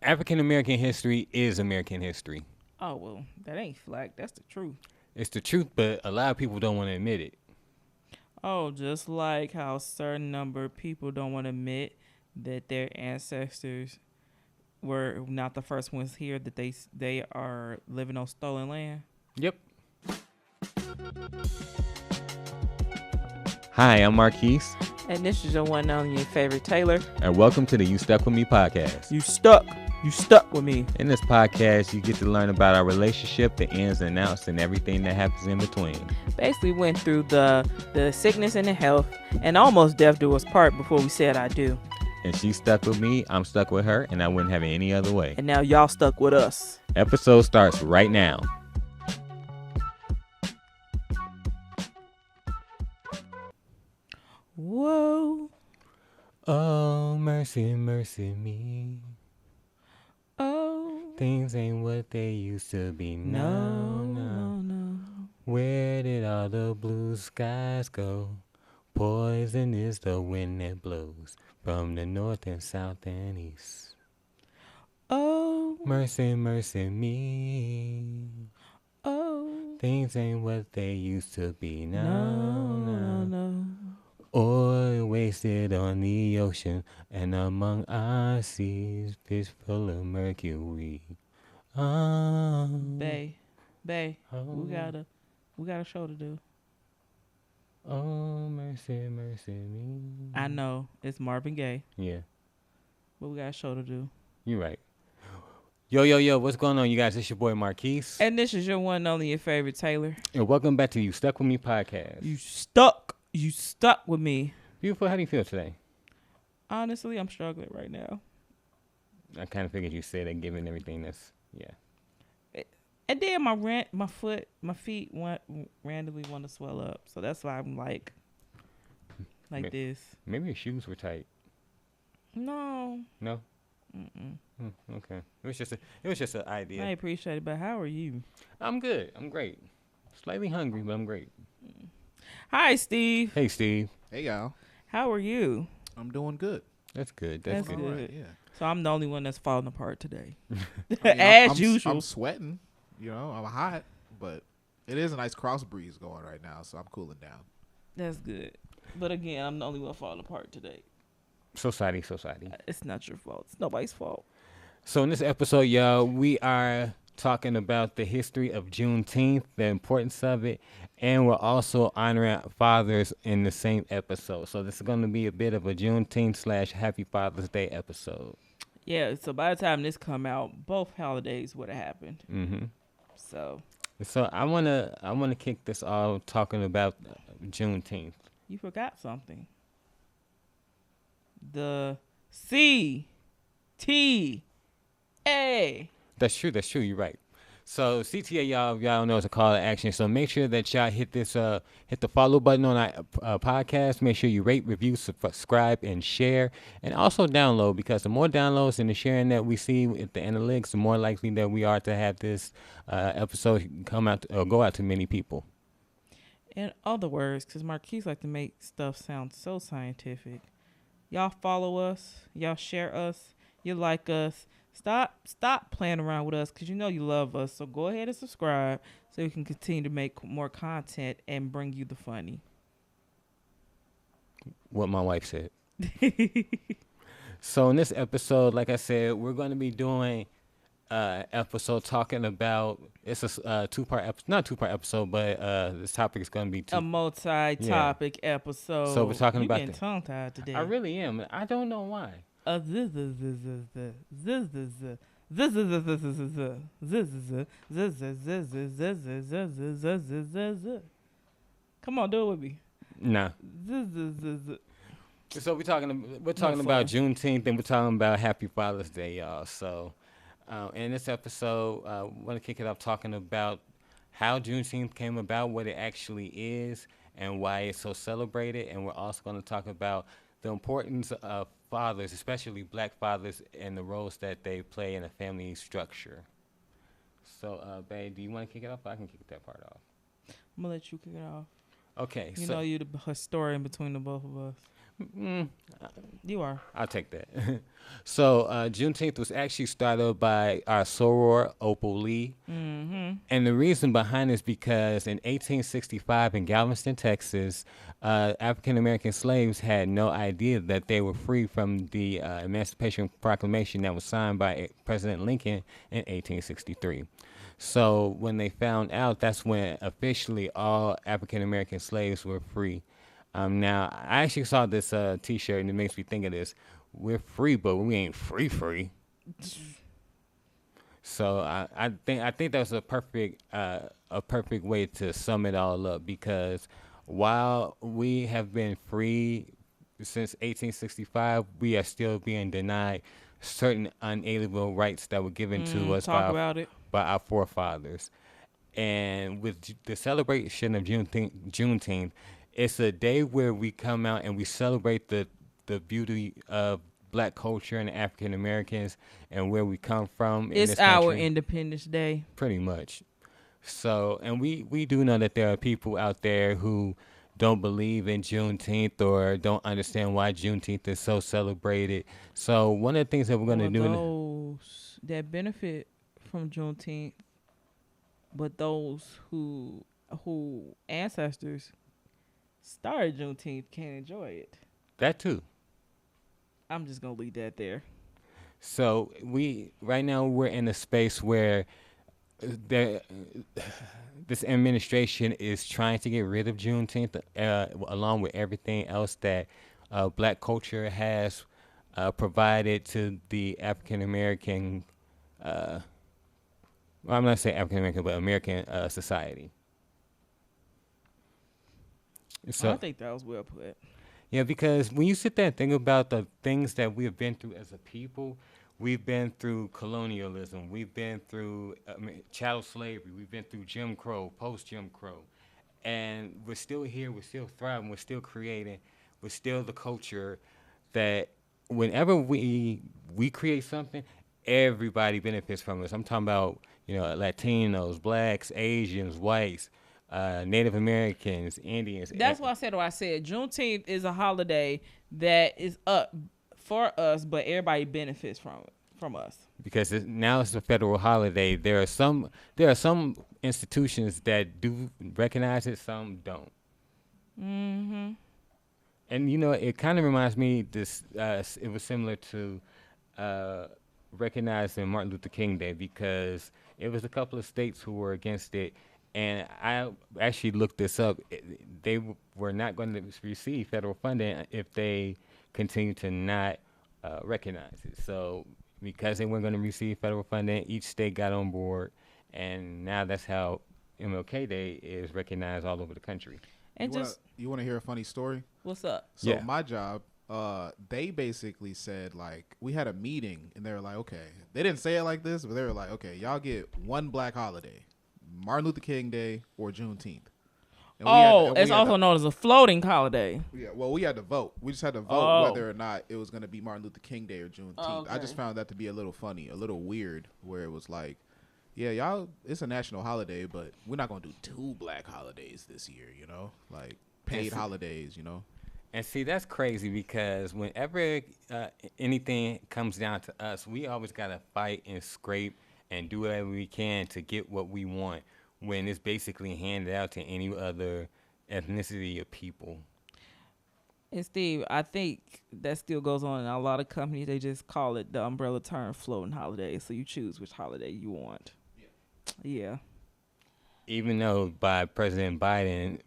African American history is American history. Oh, well, that ain't flack. That's the truth. It's the truth, but a lot of people don't want to admit it. Oh, just like how a certain number of people don't want to admit that their ancestors were not the first ones here, that they are living on stolen land. Yep. Hi, I'm Marquise. And this is your one and only your favorite Taylor. And welcome to the You Stuck With Me podcast. You stuck with me. In this podcast, you get to learn about our relationship, the ins and outs, and everything that happens in between. Basically went through the sickness and the health, and almost death do us part before we said I do. And she's stuck with me, I'm stuck with her, and I wouldn't have it any other way. And now y'all stuck with us. Episode starts right now. Whoa. Oh, mercy, mercy me. Oh. Things ain't what they used to be. No. Where did all the blue skies go? Poison is the wind that blows from the north and south and east. Oh. Mercy, mercy me. Oh. Things ain't what they used to be. No. Oil wasted on the ocean and among our seas, fish full of mercury. Bae, oh. we got a show to do. Oh, mercy, mercy me. I know it's Marvin Gaye, Yeah, but we got a show to do. you're right. Yo, what's going on, you guys? It's your boy Marquise. And this is your one and only your favorite Taylor. And welcome back to You Stuck With Me podcast. You stuck with me. Beautiful, how do you feel today? Honestly, I'm struggling right now. I kind of figured you said that given everything that's, yeah. And then my feet randomly want to swell up. So that's why I'm like this. Maybe your shoes were tight. No. No? Mm-mm. Okay. It was just an idea. I appreciate it, but how are you? I'm good. I'm great. Slightly hungry, but I'm great. Hi, Steve. Hey, Steve. Hey, y'all. How are you? I'm doing good. That's good. That's good. good. All right, yeah. So I'm the only one that's falling apart today. I mean, As usual. I'm sweating. You know, I'm hot, but it is a nice cross breeze going right now, so I'm cooling down. That's good. But again, I'm the only one falling apart today. Society. It's not your fault. It's nobody's fault. So in this episode, y'all, we are talking about the history of Juneteenth, the importance of it, and we're also honoring fathers in the same episode. So this is going to be a bit of a Juneteenth / Happy Father's Day episode. Yeah, so by the time this come out, both holidays would have happened. Mm-hmm. So I wanna kick this off talking about Juneteenth. you forgot something. The CTA. That's true. You're right. So CTA, y'all know it's a call to action. So make sure that y'all hit the follow button on our podcast. Make sure you rate, review, subscribe, and share, and also download, because the more downloads and the sharing that we see at the analytics, the more likely that we are to have this episode come out or go out to many people. In other words, because Marquise like to make stuff sound so scientific. Y'all follow us. Y'all share us. You like us. Stop playing around with us, because you know you love us. So go ahead and subscribe so we can continue to make more content and bring you the funny. What my wife said. So in this episode, like I said, we're going to be doing episode talking about, it's a two-part episode, not two-part episode, but this topic is going to be a multi-topic episode. So we're talking about getting tongue-tied today. I really am. I don't know why. Come on, do it with me. Nah. So we're talking about Juneteenth, and we're talking about Happy Father's Day, y'all. So in this episode, I want to kick it off talking about how Juneteenth came about, what it actually is, and why it's so celebrated. And we're also going to talk about the importance of fathers, especially black fathers, and the roles that they play in a family structure. So, babe, do you want to kick it off? I can kick that part off. I'm going to let you kick it off. Okay. You know you're the historian between the both of us. You are. I'll take that. So Juneteenth was actually started by our soror Opal Lee. Mm-hmm. And the reason behind this because in 1865 in Galveston, Texas, African American slaves had no idea that they were free from the Emancipation Proclamation that was signed by President Lincoln in 1863. So when they found out, that's when officially all African American slaves were free. Now, I actually saw this T-shirt, and it makes me think of this. We're free, but we ain't free. So I think that's a perfect way to sum it all up because while we have been free since 1865, we are still being denied certain unalienable rights that were given to us Talk about it. by our forefathers. And with the celebration of Juneteenth, it's a day where we come out and we celebrate the beauty of Black culture and African Americans and where we come from in It's this our country. Independence Day. Pretty much. So, and we do know that there are people out there who don't believe in Juneteenth or don't understand why Juneteenth is so celebrated. So, one of the things that we're going to do, Those that benefit from Juneteenth, but those who ancestors started Juneteenth can't enjoy it. that too. I'm just gonna leave that there. So, right now we're in a space where there, this administration is trying to get rid of Juneteenth, along with everything else that Black culture has provided to the African American. Well, I'm not saying African American, but American society. So I think that was well put. yeah, because when you sit there and think about the things that we have been through as a people, we've been through colonialism, we've been through chattel slavery, we've been through Jim Crow, post Jim Crow, and we're still here, we're still thriving, we're still creating, we're still the culture that whenever we create something, everybody benefits from us. I'm talking about Latinos, blacks, Asians, whites, Native Americans, Indians. That's why I said what I said. Juneteenth is a holiday that is up for us, but everybody benefits from us. Because now it's a federal holiday. There are some institutions that do recognize it, some don't. Mm-hmm. And it kind of reminds me this. It was similar to recognizing Martin Luther King Day because it was a couple of states who were against it. And I actually looked this up. They were not going to receive federal funding if they continue to not recognize it. So because they weren't going to receive federal funding, each state got on board, and now that's how MLK Day is recognized all over the country. And you want to hear a funny story? What's up? So Yeah. my job, they basically said, like, we had a meeting, and they were like, okay. They didn't say it like this, but they were like, okay, y'all get one black holiday. Martin Luther King Day or Juneteenth. And it's also known as a floating holiday. Yeah, well, we had to vote. We just had to vote whether or not it was going to be Martin Luther King Day or Juneteenth. Okay. I just found that to be a little funny, a little weird, where it was like, yeah, y'all, it's a national holiday, but we're not going to do two black holidays this year, like paid holidays, And see, that's crazy because whenever anything comes down to us, we always got to fight and scrape and do whatever we can to get what we want when it's basically handed out to any other ethnicity of people. And Steve, I think that still goes on in a lot of companies. They just call it the umbrella term floating holiday. So you choose which holiday you want. Yeah. Even though by President Biden,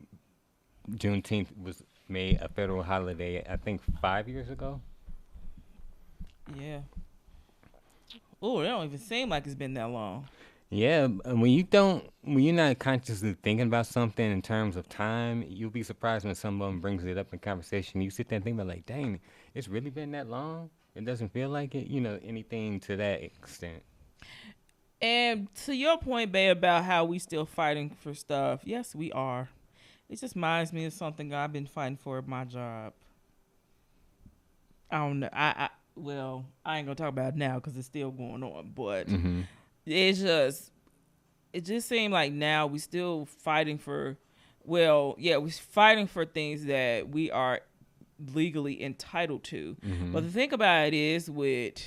Juneteenth was made a federal holiday, I think 5 years ago. Yeah. Oh, it don't even seem like it's been that long. Yeah, when you're not consciously thinking about something in terms of time, you'll be surprised when someone brings it up in conversation. You sit there and think about like, dang, it's really been that long? It doesn't feel like it, anything to that extent. And to your point, Bae, about how we still fighting for stuff, yes, we are. It just reminds me of something I've been fighting for at my job. I don't know. Well, I ain't gonna talk about it now because it's still going on. But it just seemed like now we still fighting for. Well, yeah, we're fighting for things that we are legally entitled to. Mm-hmm. But the thing about it is with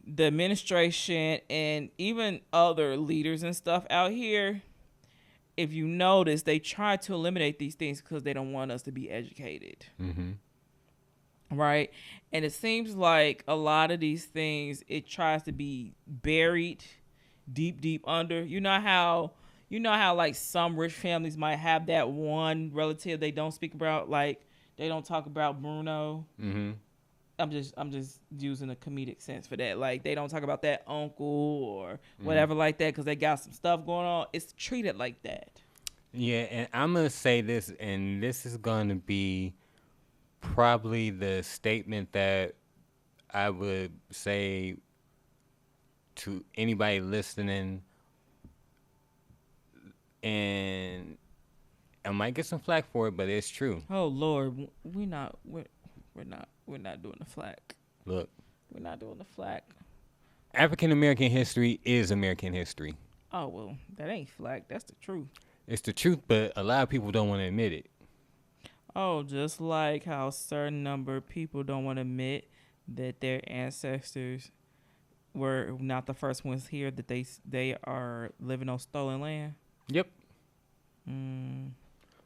the administration and even other leaders and stuff out here, if you notice, they try to eliminate these things because they don't want us to be educated. Mm-hmm. Right? And it seems like a lot of these things, it tries to be buried deep under. You know how like some rich families might have that one relative they don't speak about, like they don't talk about Bruno. Mm-hmm. I'm just using a comedic sense for that. Like they don't talk about that uncle or whatever like that because they got some stuff going on. It's treated like that. Yeah, and I'm gonna say this, and this is gonna be probably the statement that I would say to anybody listening, and I might get some flack for it, but it's true. Oh Lord, we're not doing the flack. Look, We're not doing the flack. African American history is American history. Oh well, that ain't flack. That's the truth. It's the truth, but a lot of people don't want to admit it. Oh, just like how a certain number of people don't want to admit that their ancestors were not the first ones here, that they are living on stolen land. Yep.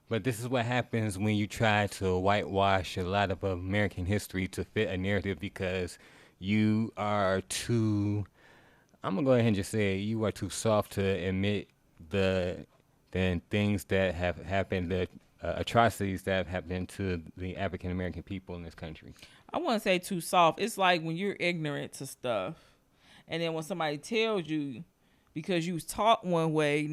But this is what happens when you try to whitewash a lot of American history to fit a narrative because you are too, I'm going to go ahead and just say it, you are too soft to admit the things that have happened, the atrocities that have happened to the African American people in this country. I wouldn't say too soft. It's like when you're ignorant to stuff, and then when somebody tells you, because you was taught one way,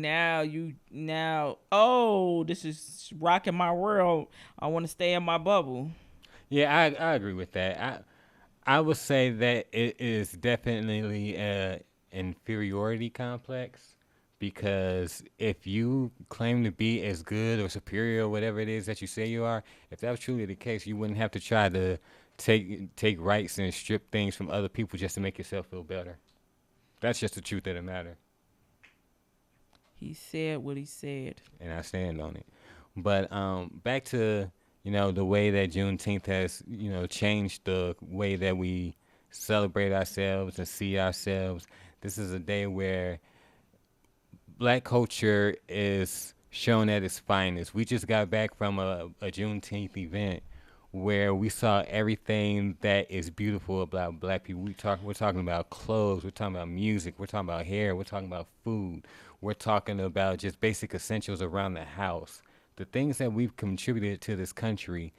oh, this is rocking my world. I want to stay in my bubble. Yeah, I agree with that. I would say that it is definitely an inferiority complex. Because if you claim to be as good or superior or whatever it is that you say you are, if that was truly the case, you wouldn't have to try to take rights and strip things from other people just to make yourself feel better. That's just the truth of the matter. He said what he said. And I stand on it. But back to, the way that Juneteenth has, changed the way that we celebrate ourselves and see ourselves. This is a day where Black culture is shown at its finest. We just got back from a Juneteenth event where we saw everything that is beautiful about Black people. We're talking about clothes, we're talking about music, we're talking about hair, we're talking about food, we're talking about just basic essentials around the house. The things that we've contributed to this country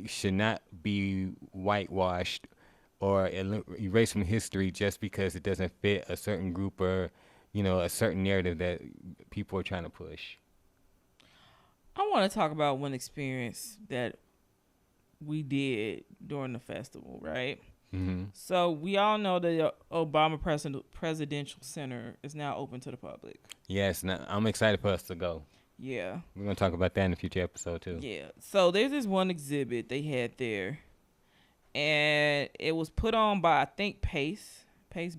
should not be whitewashed or erased from history just because it doesn't fit a certain group or a certain narrative that people are trying to push. I want to talk about one experience that we did during the festival, right? Mm-hmm. So we all know the Obama Presidential Center is now open to the public. Yes, I'm excited for us to go. Yeah. We're going to talk about that in a future episode, too. Yeah. So there's this one exhibit they had there, and it was put on by, I think, Pace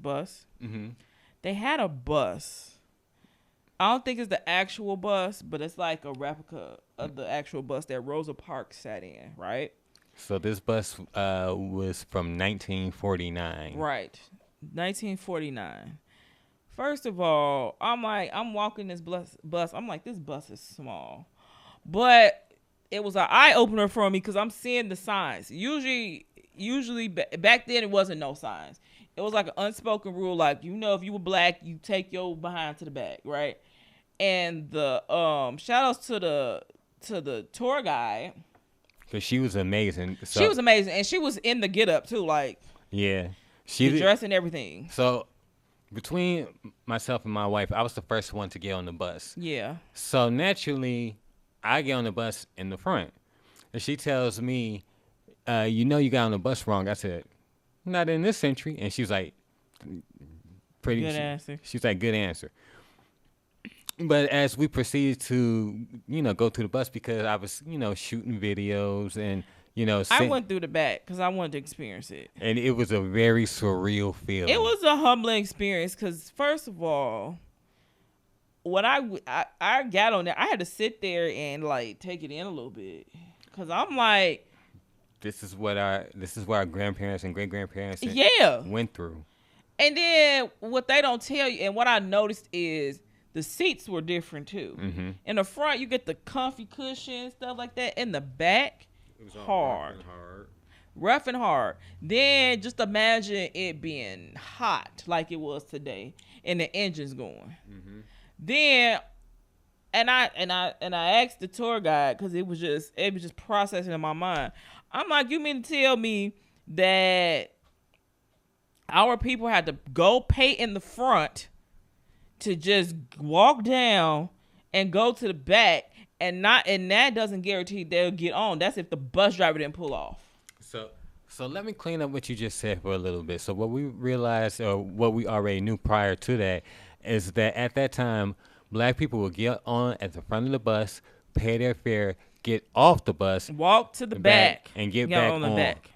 Bus. Mm-hmm. They had a bus. I don't think it's the actual bus, but it's like a replica of the actual bus that Rosa Parks sat in, right? So this bus was from 1949. Right. 1949. First of all, I'm walking this bus. I'm like, this bus is small. But it was an eye-opener for me because I'm seeing the signs. Usually back then it wasn't no signs. It was like an unspoken rule, like, if you were Black, you take your behind to the back, right? And the shout outs to the tour guide. Because she was amazing. She was amazing, and she was in the get up too, like yeah, the dress and everything. So between myself and my wife, I was the first one to get on the bus. Yeah. So naturally, I get on the bus in the front, and she tells me, you got on the bus wrong." I said, "Not in this century," and she was like, "Pretty good answer." She's like, "Good answer." But as we proceeded to, go through the bus because I was, shooting videos and, I went through the back because I wanted to experience it. And it was a very surreal feeling. It was a humbling experience because, first of all, when I got on there, I had to sit there and, like, take it in a little bit. Cause I'm like, This is what our grandparents and great grandparents yeah. went through. And then what they don't tell you, and what I noticed is the seats were different too. Mm-hmm. In the front, you get the comfy cushion, stuff like that. In the back, It was all hard. Rough and hard. Then just imagine it being hot like it was today, and the engine's going. Mm-hmm. Then, and I asked the tour guide because it was just processing in my mind. I'm like, you mean to tell me that our people had to go pay in the front to just walk down and go to the back, and that doesn't guarantee they'll get on. That's if the bus driver didn't pull off. So let me clean up what you just said for a little bit. So what we realized, or what we already knew prior to that, is that at that time, black people would get on at the front of the bus, pay their fare, get off the bus, walk to the back, and get back on. Back.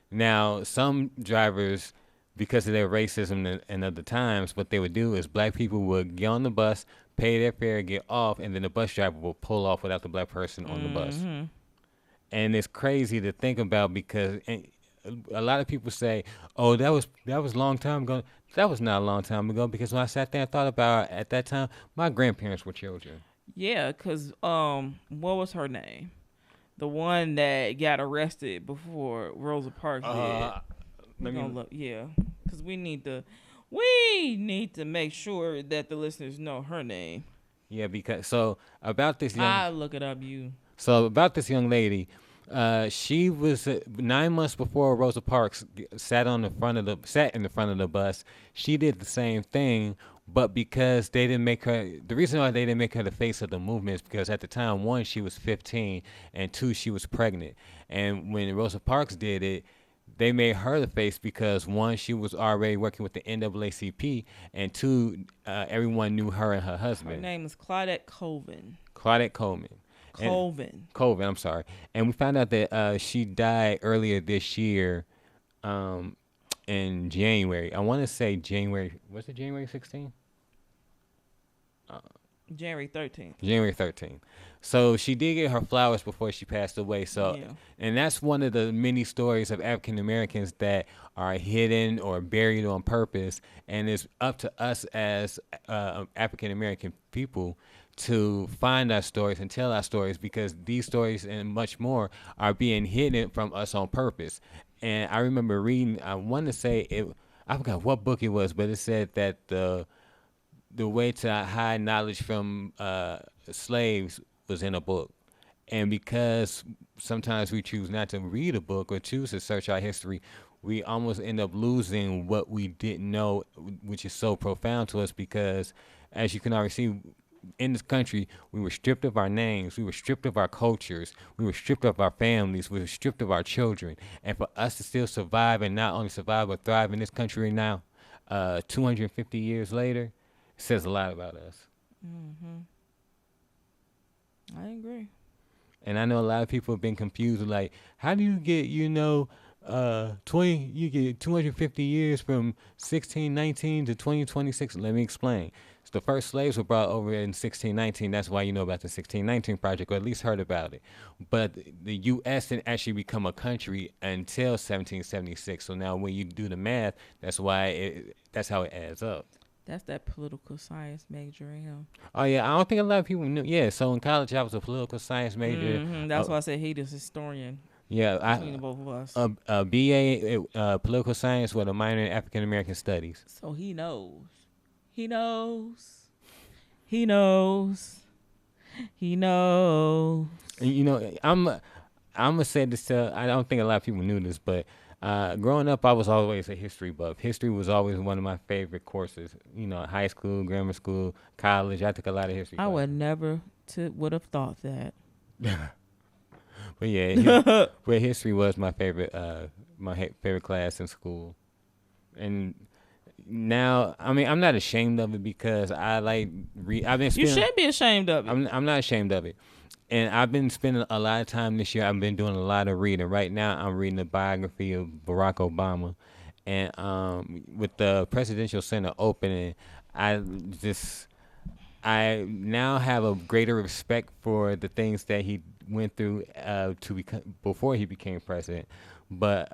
Now, some drivers, because of their racism and other times, what they would do is black people would get on the bus, pay their fare, get off, and then the bus driver will pull off without the black person on the bus. And it's crazy to think about because a lot of people say, "Oh, that was a long time ago." That was not a long time ago because when I sat there and thought about it, at that time, my grandparents were children. Yeah, because what was her name? The one that got arrested before Rosa Parks did. Yeah, because we need to make sure that the listeners know her name. Yeah, because about this I'll look it up. So about this young lady, she was 9 months before Rosa Parks sat in the front of the bus. She did the same thing, but because they didn't make her, the reason why they didn't make her the face of the movement is because at the time, one, she was 15, and two, she was pregnant. And when Rosa Parks did it, they made her the face because one, she was already working with the NAACP, and two, everyone knew her and her husband. Her name is Claudette Colvin. Colvin, I'm sorry. And we found out that she died earlier this year in January. I want to say January. Was it January 16th? January 13th. January 13th. So she did get her flowers before she passed away. So, yeah. And that's one of the many stories of African Americans that are hidden or buried on purpose. And it's up to us as African American people to find our stories and tell our stories, because these stories and much more are being hidden from us on purpose. And I remember reading, I want to say it, I forgot what book it was, but it said that the way to hide knowledge from slaves was in a book. And because sometimes we choose not to read a book or choose to search our history, we almost end up losing what we didn't know, which is so profound to us, because as you can already see, in this country, we were stripped of our names, we were stripped of our cultures, we were stripped of our families, we were stripped of our children. And for us to still survive, and not only survive but thrive in this country now, 250 years later, says a lot about us. Mm-hmm. I agree. And I know a lot of people have been confused, like, how do you get, you get 250 years from 1619 to 2026? Let me explain. So the first slaves were brought over in 1619. That's why you know about the 1619 Project, or at least heard about it. But the U.S. didn't actually become a country until 1776. So now when you do the math, that's how it adds up. That's that political science major in him. Oh, yeah. I don't think a lot of people knew. Yeah, so in college, I was a political science major. Mm-hmm. That's why I said he's a historian. Yeah, between both of us. A BA political science with a minor in African American studies. So he knows. He knows. He knows. He knows. And, I'm gonna say this to, I don't think a lot of people knew this, but growing up, I was always a history buff. History was always one of my favorite courses. High school, grammar school, college. I took a lot of history. I would never would have thought that. But yeah, history was my favorite class in school. And now, I mean, I'm not ashamed of it because I like I've been. You should be ashamed of it. I'm not ashamed of it, and I've been spending a lot of time this year. I've been doing a lot of reading. Right now, I'm reading the biography of Barack Obama, and with the Presidential Center opening, I I now have a greater respect for the things that he went through before he became president. But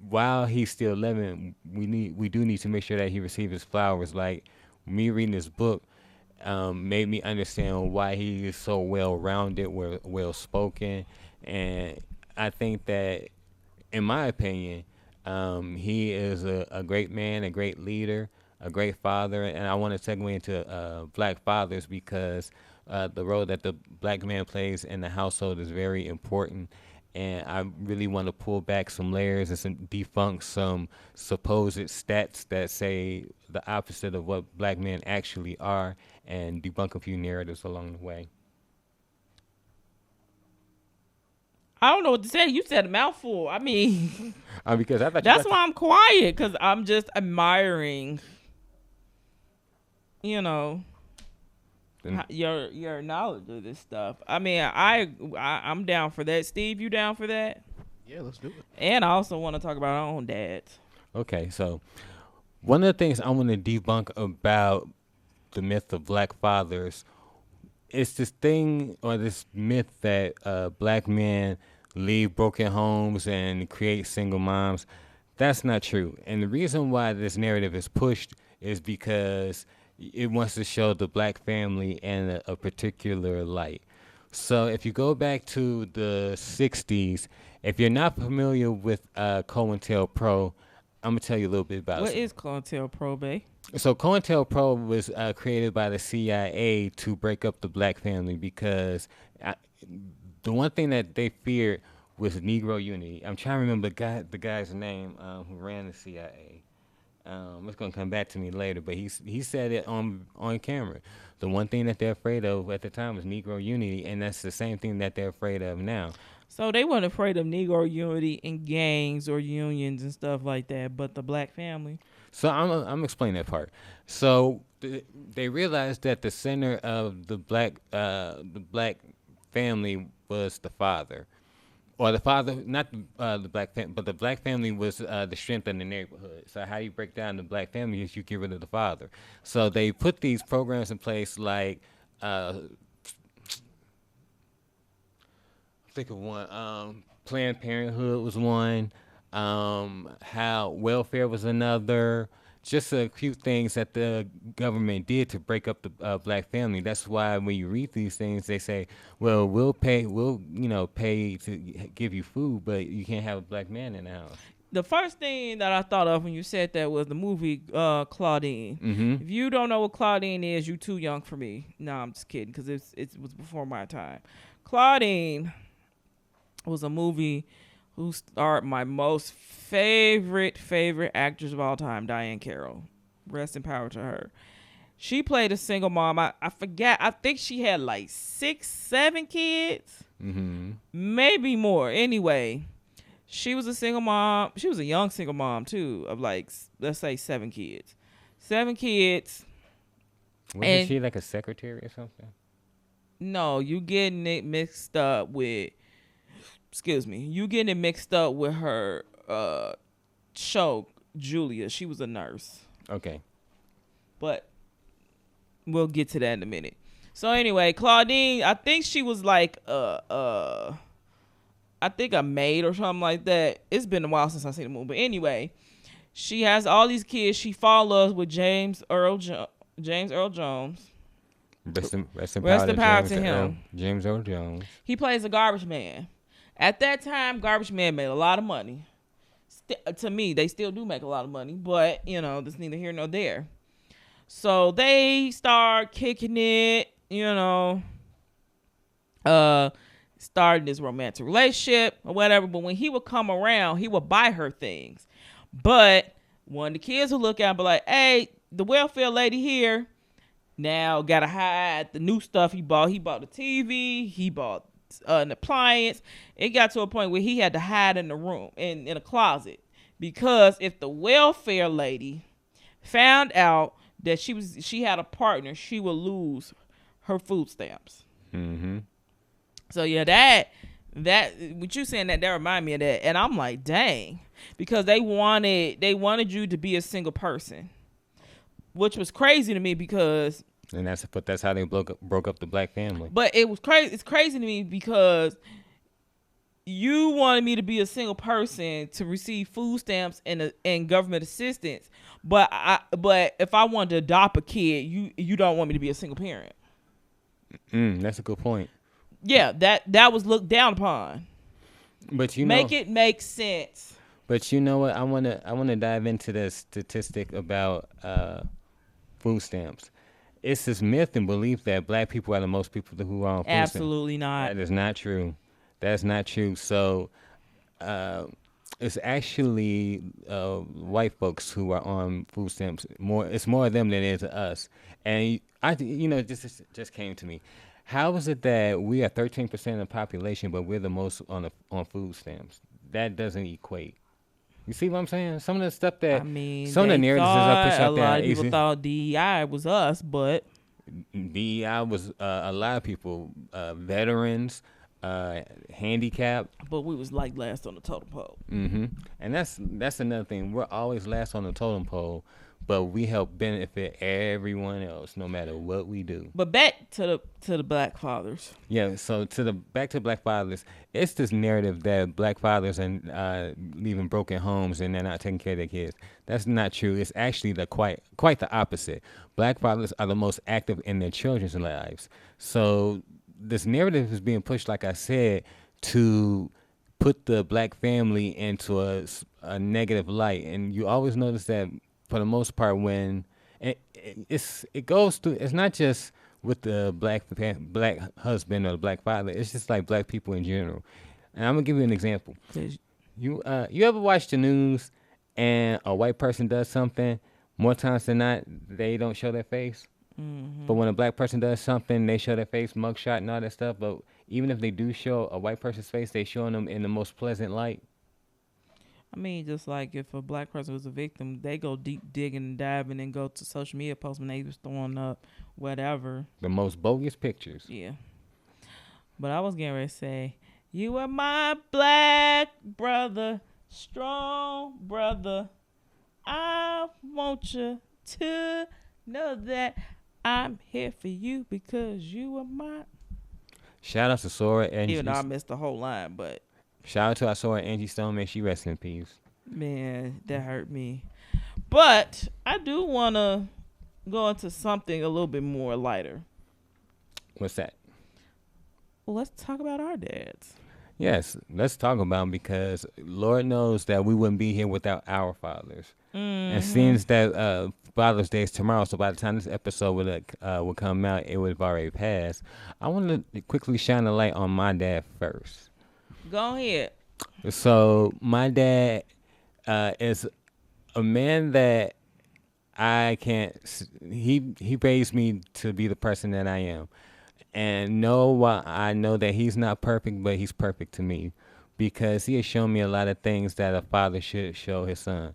while he's still living, we do need to make sure that he receives his flowers. Like me reading this book made me understand why he is so well rounded, well spoken, and I think that, in my opinion, he is a great man, a great leader, a great father, and I want to segue into black fathers because the role that the black man plays in the household is very important. And I really want to pull back some layers and debunk some supposed stats that say the opposite of what black men actually are, and debunk a few narratives along the way. I don't know what to say. You said a mouthful. I mean, Because I thought that's why I'm quiet, because I'm just admiring, your knowledge of this stuff. I mean, I'm down for that. Steve, you down for that? Yeah, let's do it. And I also want to talk about our own dads. Okay, so one of the things I want to debunk about the myth of black fathers is this thing or this myth that black men leave broken homes and create single moms. That's not true. And the reason why this narrative is pushed is because it wants to show the black family in a particular light. So if you go back to the 60s, if you're not familiar with COINTELPRO, I'm going to tell you a little bit about it. What is COINTELPRO, babe? So COINTELPRO was created by the CIA to break up the black family because the one thing that they feared was Negro unity. I'm trying to remember the guy's name who ran the CIA. It's gonna come back to me later, but he said it on camera. The one thing that they're afraid of at the time was Negro unity, and that's the same thing that they're afraid of now. So they weren't afraid of Negro unity in gangs or unions and stuff like that, but the black family. So I'm explaining that part. So they realized that the center of the black family was the father, or the father, not the black family, but the black family was the strength of the neighborhood. So how you break down the black family is you get rid of the father. So they put these programs in place like. Think of one. Planned Parenthood was one. How welfare was another. Just a few things that the government did to break up the black family. That's why when you read these things, they say, "Well, we'll pay to give you food, but you can't have a black man in the house." The first thing that I thought of when you said that was the movie Claudine. Mm-hmm. If you don't know what Claudine is, you're too young for me. No, I'm just kidding, because it was before my time. Claudine was a movie who starred my most favorite actress of all time, Diane Carroll. Rest in power to her. She played a single mom. I forget. I think she had like 6, 7 kids. Mm-hmm. Maybe more. Anyway, she was a single mom. She was a young single mom, too, of like, let's say 7 kids. 7 kids. Wasn't she like a secretary or something? No, you getting it mixed up with... Excuse me. You getting it mixed up with her show, Julia. She was a nurse. Okay. But we'll get to that in a minute. So anyway, Claudine, I think she was like I think a maid or something like that. It's been a while since I've seen the movie. But anyway, she has all these kids. She falls in love with James Earl Jones. Rest in power to him. James Earl Jones. He plays a garbage man. At that time, garbage man made a lot of money. To me, they still do make a lot of money, but, that's neither here nor there. So they start kicking it, starting this romantic relationship or whatever. But when he would come around, he would buy her things. But one of the kids would look at and be like, "Hey, the welfare lady here now got to hide the new stuff he bought. He bought the TV. He bought an appliance." It got to a point where he had to hide in the room, in a closet, because if the welfare lady found out that she had a partner, she would lose her food stamps. Mm-hmm. So yeah, that what you saying, that remind me of that, and I'm like, dang, because they wanted you to be a single person, which was crazy to me because And that's how they broke up the black family. But it was crazy. It's crazy to me because you wanted me to be a single person to receive food stamps and government assistance, but if I wanted to adopt a kid, you don't want me to be a single parent. That's a good point. Yeah, that was looked down upon. But make it make sense. But you know what? I wanna dive into the statistic about food stamps. It's this myth and belief that black people are the most people who are on food stamps. Absolutely not. That is not true. That's not true. So it's actually white folks who are on food stamps. It's more of them than it is us. And this just came to me. How is it that we are 13% of the population, but we're the most on food stamps? That doesn't equate. You see what I'm saying? Some of the stuff that some of the narratives I push out there. A lot of people thought DEI was us, but DEI was a lot of people, veterans, handicapped. But we was like last on the totem pole. Mm-hmm. And that's another thing. We're always last on the totem pole, but we help benefit everyone else, no matter what we do. But back to the black fathers. Yeah. So back to black fathers. It's this narrative that black fathers are leaving broken homes and they're not taking care of their kids. That's not true. It's actually quite the opposite. Black fathers are the most active in their children's lives. So this narrative is being pushed, like I said, to put the black family into a negative light. And you always notice that for the most part when it goes through, it's not just with the black husband or the black father. It's just like black people in general. And I'm gonna give you an example. You ever watch the news and a white person does something, more times than not they don't show their face? Mm-hmm. But when a black person does something, they show their face, mugshot and all that stuff. But even if they do show a white person's face, they showing them in the most pleasant light. I mean, just like if a black person was a victim, they go deep digging and diving and go to social media posts when they was throwing up whatever. The most bogus pictures. Yeah. But I was getting ready to say, you are my black brother, strong brother. I want you to know that I'm here for you because you are my... Shout out to Sora and even though I missed the whole line, but... Shout out to our Sora Angie Stone, man. She rest in peace. Man, that hurt me. But I do want to go into something a little bit more lighter. What's that? Well, let's talk about our dads. Yes, let's talk about them because Lord knows that we wouldn't be here without our fathers. Mm-hmm. And since that Father's Day is tomorrow, so by the time this episode will come out, it would have already passed. I want to quickly shine a light on my dad first. Go ahead. So my dad is a man that I can't. He raised me to be the person that I am, and I know that he's not perfect, but he's perfect to me because he has shown me a lot of things that a father should show his son.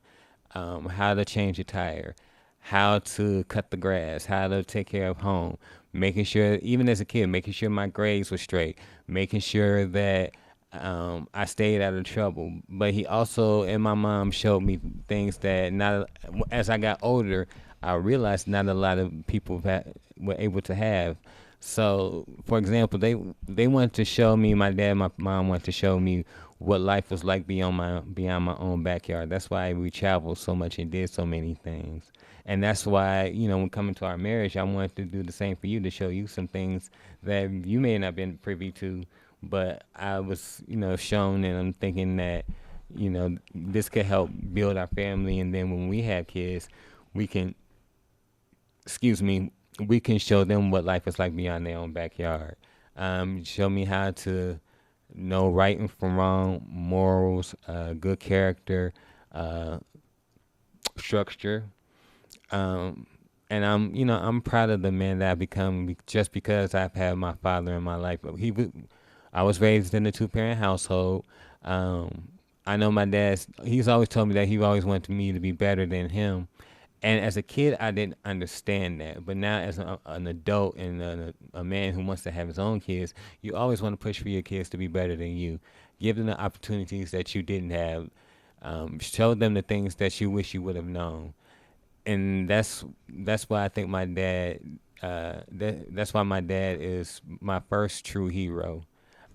How to change a tire, how to cut the grass, how to take care of home, making sure, even as a kid, making sure my grades were straight, making sure that I stayed out of trouble. But he also, and my mom showed me things that as I got older, I realized not a lot of people were able to have. So, for example, they wanted to show me, my dad and my mom wanted to show me what life was like beyond my own backyard. That's why we traveled so much and did so many things. And that's why, when coming to our marriage, I wanted to do the same for you, to show you some things that you may not have been privy to, but I was, shown, and I'm thinking that, this could help build our family. And then when we have kids, we can show them what life is like beyond their own backyard. Show me how to know right and from wrong, morals, good character, structure. And I'm proud of the man that I've become just because I've had my father in my life. I was raised in a 2-parent household. I know my he's always told me that he always wanted me to be better than him. And as a kid, I didn't understand that. But now as an adult and a man who wants to have his own kids, you always want to push for your kids to be better than you. Give them the opportunities that you didn't have. Show them the things that you wish you would have known. And that's why I think my dad that's why my dad is my first true hero.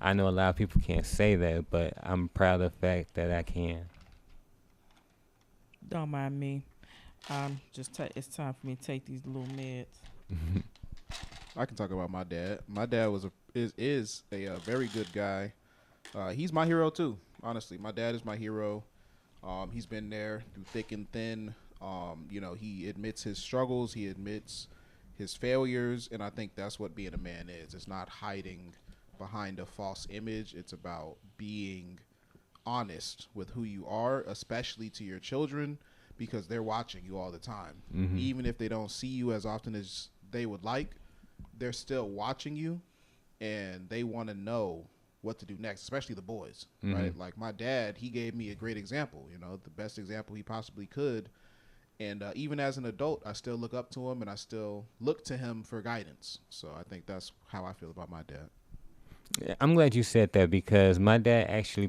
I know a lot of people can't say that, but I'm proud of the fact that I can. Don't mind me. It's time for me to take these little meds. I can talk about my dad. My dad is a very good guy. He's my hero too. Honestly, my dad is my hero. He's been there through thick and thin. He admits his struggles. He admits his failures, and I think that's what being a man is. It's not hiding behind a false image. It's about being honest with who you are, especially to your children, because they're watching you all the time. Mm-hmm. Even if they don't see you as often as they would like, they're still watching you, and they want to know what to do next, especially the boys, Mm-hmm. right? Like my dad, he gave me a great example, the best example he possibly could. And even as an adult, I still look up to him, and I still look to him for guidance. So I think that's how I feel about my dad. Yeah, I'm glad you said that because my dad actually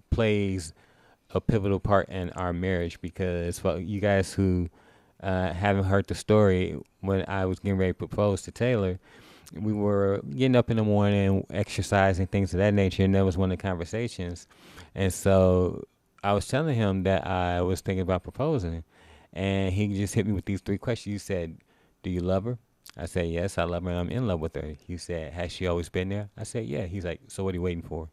plays a pivotal part in our marriage. Because for you guys who haven't heard the story, when I was getting ready to propose to Taylor, we were getting up in the morning, exercising, things of that nature, and that was one of the conversations. And so I was telling him that I was thinking about proposing, and he just hit me with these three questions. He said, "Do you love her?" I said, "Yes, I love her, and I'm in love with her." He said, "Has she always been there?" I said, "Yeah." He's like, "So what are you waiting for?"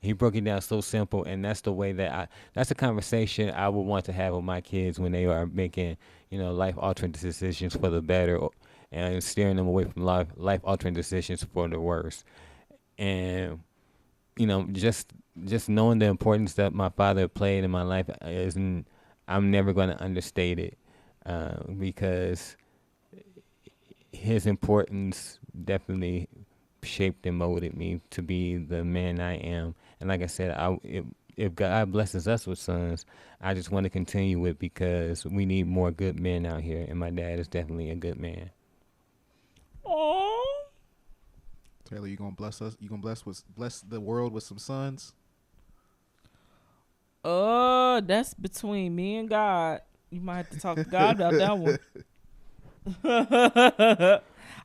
He broke it down so simple, and that's the way that's a conversation I would want to have with my kids when they are making, life-altering decisions for the better, and steering them away from life-altering decisions for the worse. And, just knowing the importance that my father played in my life isn't, I'm never going to understate it, because his importance definitely shaped and molded me to be the man I am. And like I said, if God blesses us with sons, I just want to continue it because we need more good men out here, and my dad is definitely a good man. Oh, Taylor, you gonna bless us? You gonna bless the world with some sons? that's between me and God. You might have to talk to God about that one.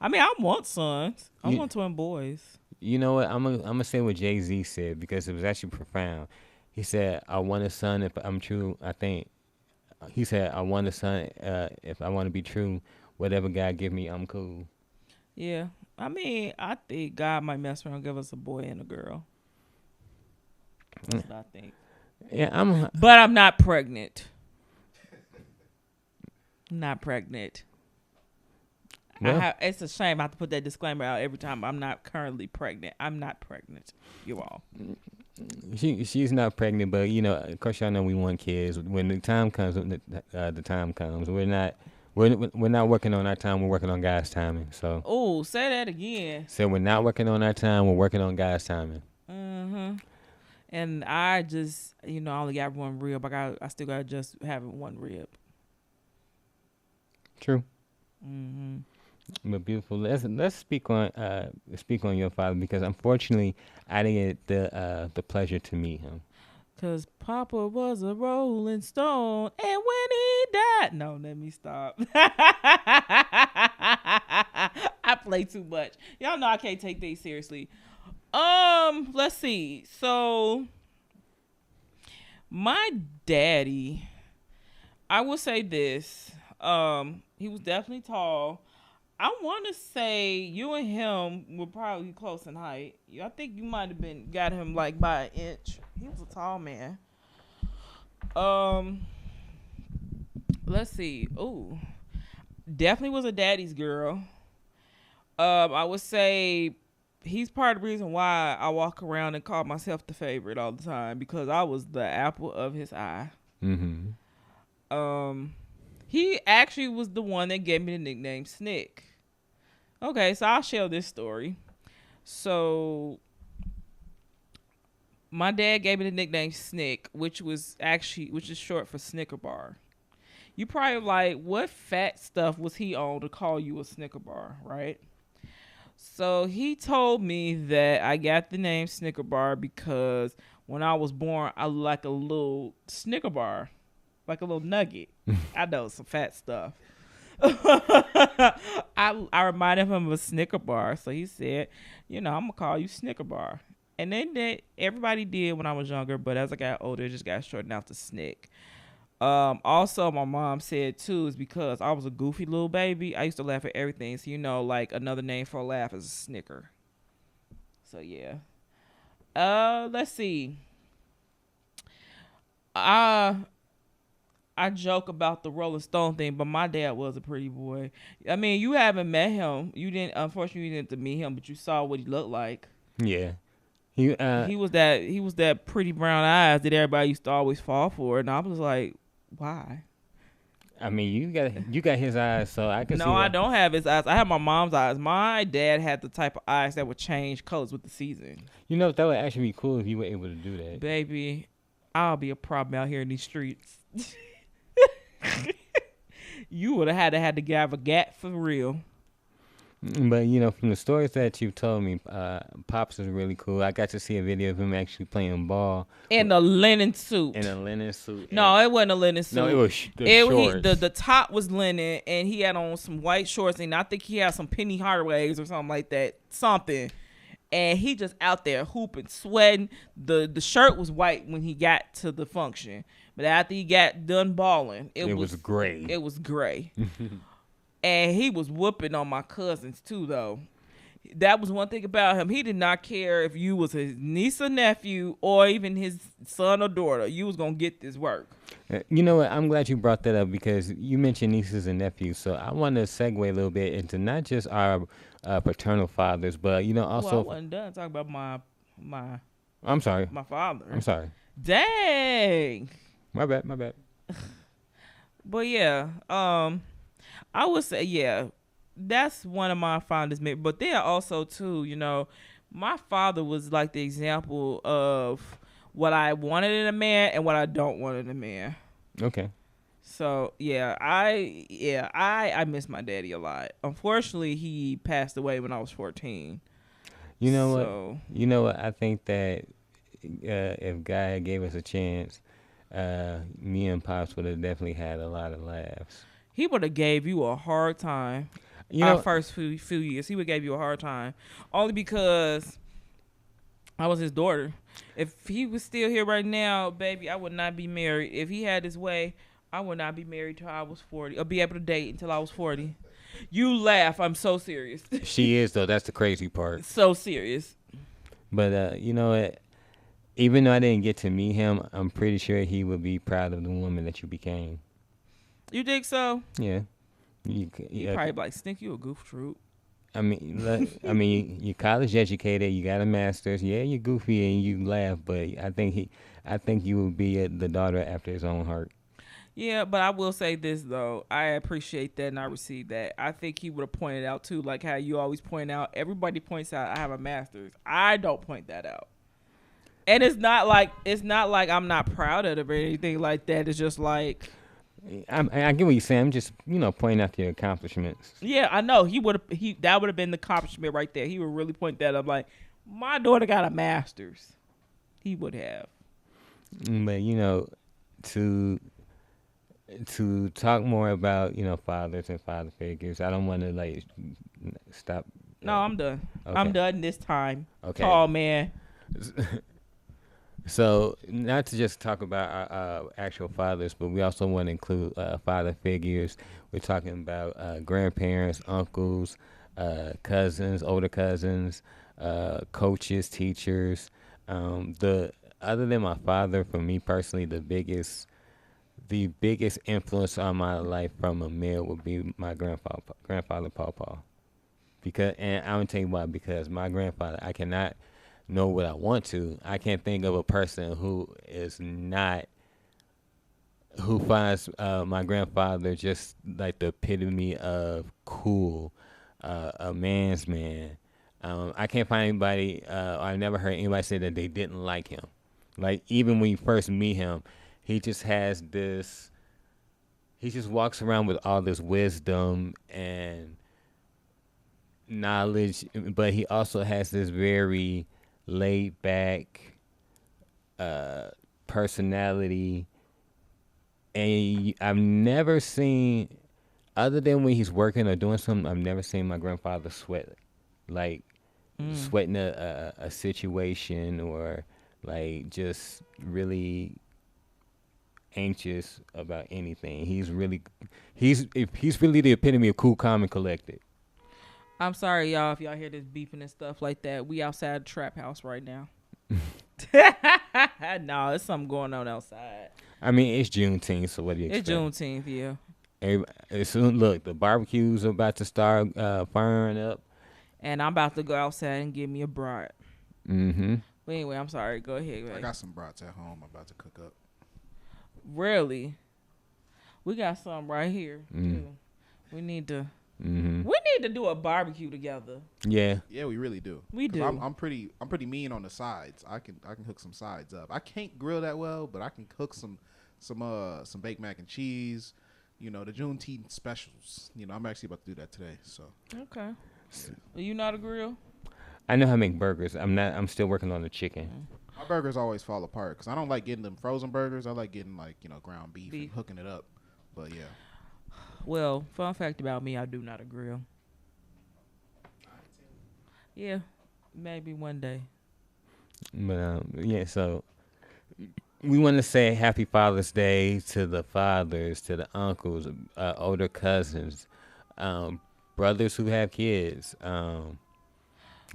I mean, I want sons. I want twin boys. You know what? I'm gonna say what Jay-Z said because it was actually profound. He said, "I want a son if I'm true." I think he said, "I want a son if I want to be true. Whatever God give me, I'm cool." Yeah. I mean, I think God might mess around and give us a boy and a girl. That's what I think. Yeah, But I'm not pregnant. Not pregnant. Well, It's a shame I have to put that disclaimer out every time. I'm not currently pregnant. I'm not pregnant. You all. she's not pregnant, but of course, y'all know we want kids. When the time comes, the time comes. We're not working on our time. We're working on God's timing. So. Oh, say that again. So we're not working on our time. We're working on God's timing. Mm-hmm. And I just, I only got one rib. I still got to just have one rib. True. Mm-hmm. But beautiful. Let's speak on your father because unfortunately I didn't get the pleasure to meet him. Cause Papa was a Rolling Stone, and when he died, no, let me stop. I play too much. Y'all know I can't take these seriously. Let's see. So, my daddy, I will say this. He was definitely tall. I want to say you and him were probably close in height. I think you might have got him like by an inch. He was a tall man. Let's see. Ooh, definitely was a daddy's girl. I would say he's part of the reason why I walk around and call myself the favorite all the time because I was the apple of his eye. Mm-hmm. He actually was the one that gave me the nickname Snick. Okay, so I'll share this story. So my dad gave me the nickname Snick, which is short for Snicker bar. You probably like, what fat stuff was he on to call you a Snicker bar, right? So he told me that I got the name Snicker bar because when I was born, I looked like a little Snicker bar, like a little nugget. I know, some fat stuff. I reminded him of a Snicker bar, so he said, I'm gonna call you Snicker bar. And then that everybody did when I was younger, but as I got older, it just got shortened out to Snick. Also, my mom said too is because I was a goofy little baby. I used to laugh at everything. So like another name for a laugh is a snicker. So yeah. Let's see. I joke about the Rolling Stone thing, but my dad was a pretty boy. I mean, you haven't met him. Unfortunately, you didn't get to meet him, but you saw what he looked like. Yeah. He was that pretty brown eyes that everybody used to always fall for, and I was like, why? I mean, you got his eyes, so I can see. No, I don't have his eyes. I have my mom's eyes. My dad had the type of eyes that would change colors with the season. That would actually be cool if you were able to do that. Baby, I'll be a problem out here in these streets. You would have had to have a gat for real. But from the stories that you've told me, Pops is really cool. I got to see a video of him actually playing ball in a linen suit. No, it wasn't a linen suit. No, it was shorts. The top was linen, and he had on some white shorts, and I think he had some Penny Hardaways or something like that. And he just out there hooping, sweating. The shirt was white when he got to the function, but after he got done balling, it was gray. It was gray. And he was whooping on my cousins too, though. That was one thing about him. He did not care if you was his niece or nephew or even his son or daughter. You was gonna get this work. You know what? I'm glad you brought that up because you mentioned nieces and nephews. So I want to segue a little bit into not just our paternal fathers, but also. Well, I wasn't done talking about my. I'm sorry. My father. I'm sorry. Dang. My bad. But yeah, I would say that's one of my fondest memories. But then also too, my father was like the example of what I wanted in a man and what I don't want in a man. Okay. So I miss my daddy a lot. Unfortunately, he passed away when I was 14. You know what? I think that if God gave us a chance, me and Pops would have definitely had a lot of laughs. He would have gave you a hard time. Our first few years, he would have gave you a hard time, only because I was his daughter. If he was still here right now, baby, I would not be married. If he had his way, I would not be married till I was 40, or be able to date until I was 40. You laugh. I'm so serious. She is, though. That's the crazy part. So serious. But you know what? Even though I didn't get to meet him, I'm pretty sure he would be proud of the woman that you became. You think so? Yeah. You probably like, Stink, you a goof troop. I mean, you're college educated. You got a master's. Yeah, you're goofy and you laugh, but I think you would be the daughter after his own heart. Yeah, but I will say this though, I appreciate that and I received that. I think he would have pointed out too, like how you always point out. Everybody points out I have a master's. I don't point that out, and it's not like I'm not proud of it or anything like that. It's just like. I get what you're saying. I'm just, pointing out your accomplishments. Yeah, I know. That would have been the accomplishment right there. He would really point that up. Like, my daughter got a master's. He would have. But to talk more about fathers and father figures, I don't want to stop. No, I'm done. Okay. I'm done this time. Okay. Tall man. So, not to just talk about our actual fathers, but we also want to include father figures. We're talking about grandparents, uncles, cousins, older cousins, coaches, teachers. Other than my father, for me personally, the biggest influence on my life from a male would be my grandfather, Pawpaw. And I'm gonna tell you why. Because my grandfather, I cannot know what I want to. I can't think of a person who finds my grandfather just like the epitome of cool, a man's man. I can't find anybody, I've never heard anybody say that they didn't like him. Like, even when you first meet him, he just walks around with all this wisdom and knowledge, but he also has this very laid back personality, and I've never seen other than when he's working or doing something, I've never seen my grandfather sweat, like sweating a situation or like just really anxious about anything. He's really the epitome of cool, calm, and collected. I'm sorry, y'all, if y'all hear this beeping and stuff like that. We outside the trap house right now. No, it's something going on outside. I mean, it's Juneteenth, so what do you It's expect? Juneteenth, yeah. Soon, look, the barbecues are about to start firing up. And I'm about to go outside and get me a brat. Mm-hmm. But anyway, I'm sorry. Go ahead. I got some brats at home. I'm about to cook up. Really? We got some right here, too. We need to... Mm-hmm. We need to do a barbecue together. Yeah. Yeah, we really do. We 'Cause do. I'm pretty mean on the sides. I can hook some sides up. I can't grill that well, but I can cook some baked mac and cheese. You know, the Juneteenth specials. You know, I'm actually about to do that today. So Okay. Are you not a grill? I know how to make burgers. I'm still working on the chicken. my burgers always fall apart because I don't like getting them frozen burgers. I like getting like ground beef and Beef. hooking it up. But yeah, Well, fun fact about me, I do not a grill. Yeah, maybe one day. But yeah, so we want to say Happy Father's Day to the fathers, to the uncles, older cousins, brothers who have kids,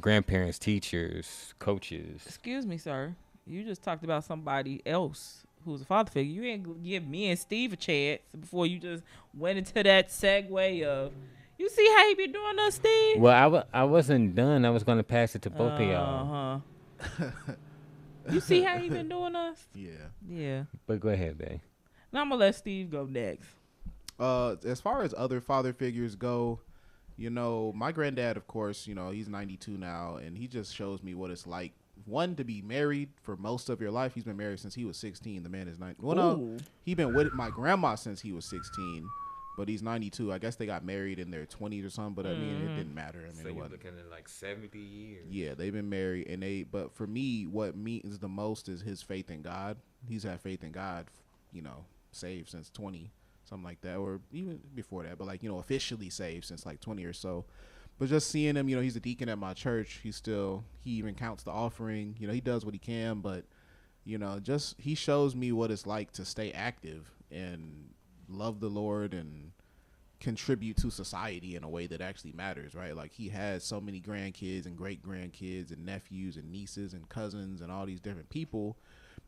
grandparents, teachers, coaches. Excuse me, sir. You just talked about somebody else who's a father figure. You ain't give me and Steve a chance before you just went into that segue of, you see how he be doing us, Steve? Well, I wasn't done. I was going to pass it to both of y'all. Uh-huh. You see how he been doing us? yeah. Yeah. But go ahead, babe. Now I'm going to let Steve go next. As far as other father figures go, my granddad, of course, he's 92 now, and he just shows me what it's like. One, to be married for most of your life. He's been married since he was 16. The man is 90. Well, no, Ooh. he been with my grandma since he was 16, but he's 92. I guess they got married in their 20s or something, but I mean, it didn't matter. I mean, it wasn't. looking at like 70 years. Yeah, they've been married, but for me, what means the most is his faith in God. He's had faith in God, saved since 20, something like that, or even before that, but officially saved since like 20 or so. But just seeing him, he's a deacon at my church. He even counts the offering. He does what he can, but he shows me what it's like to stay active and love the Lord and contribute to society in a way that actually matters, right? Like, he has so many grandkids and great grandkids and nephews and nieces and cousins and all these different people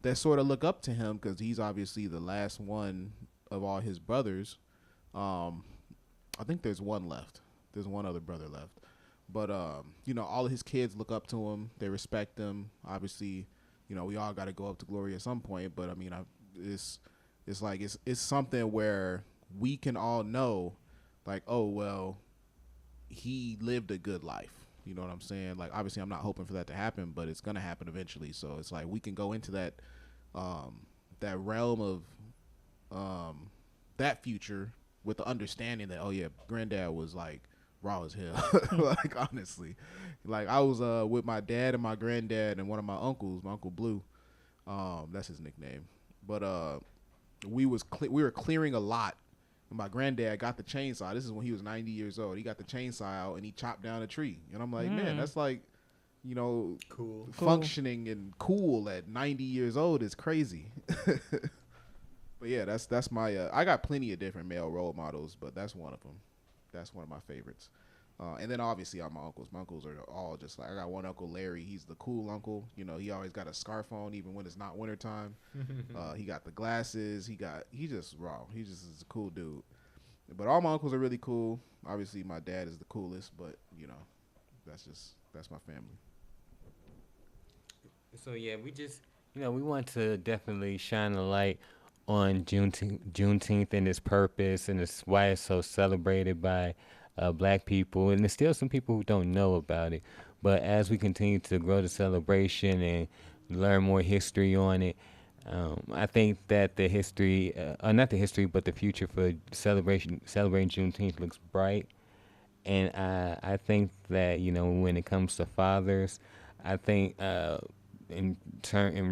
that sort of look up to him because he's obviously the last one of all his brothers. I think there's one left. There's one other brother left. But, all of his kids look up to him. They respect him. Obviously, we all got to go up to glory at some point. But, I mean, it's something where we can all know, like, oh, well, he lived a good life. You know what I'm saying? Like, obviously, I'm not hoping for that to happen, but it's going to happen eventually. So it's like we can go into that that realm of that future with the understanding that, oh, yeah, granddad was, like, raw as hell. Like, honestly. Like, I was with my dad and my granddad and one of my uncles, my Uncle Blue. That's his nickname. But we were clearing a lot. And my granddad got the chainsaw. This is when he was 90 years old. He got the chainsaw out and he chopped down a tree. And I'm like, man, that's like, Cool. functioning and cool at 90 years old is crazy. But yeah, that's my. I got plenty of different male role models, but that's one of them. That's one of my favorites. And then obviously all my uncles. My uncles are all just like, I got one uncle, Larry. He's the cool uncle. He always got a scarf on even when it's not wintertime. He got the glasses. He just raw. He just is a cool dude. But all my uncles are really cool. Obviously my dad is the coolest, but that's my family. So yeah, we just we want to definitely shine a light on Juneteenth and its purpose and why it's so celebrated by Black people, and there's still some people who don't know about it. But as we continue to grow the celebration and learn more history on it, I think that the history, not the history, but the future for celebrating Juneteenth looks bright. And I think that when it comes to fathers, I think in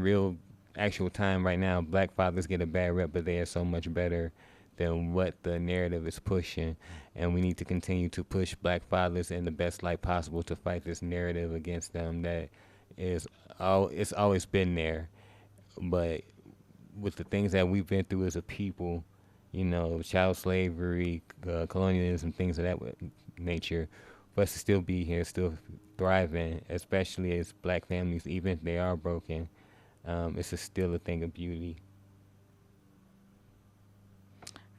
real actual time right now, Black fathers get a bad rep, but they are so much better than what the narrative is pushing, and we need to continue to push black fathers in the best light possible to fight this narrative against them that it's always been there, but with the things that we've been through as a people, child slavery, colonialism, things of that nature, for us to still be here, still thriving, especially as black families, even if they are broken, still a thing of beauty.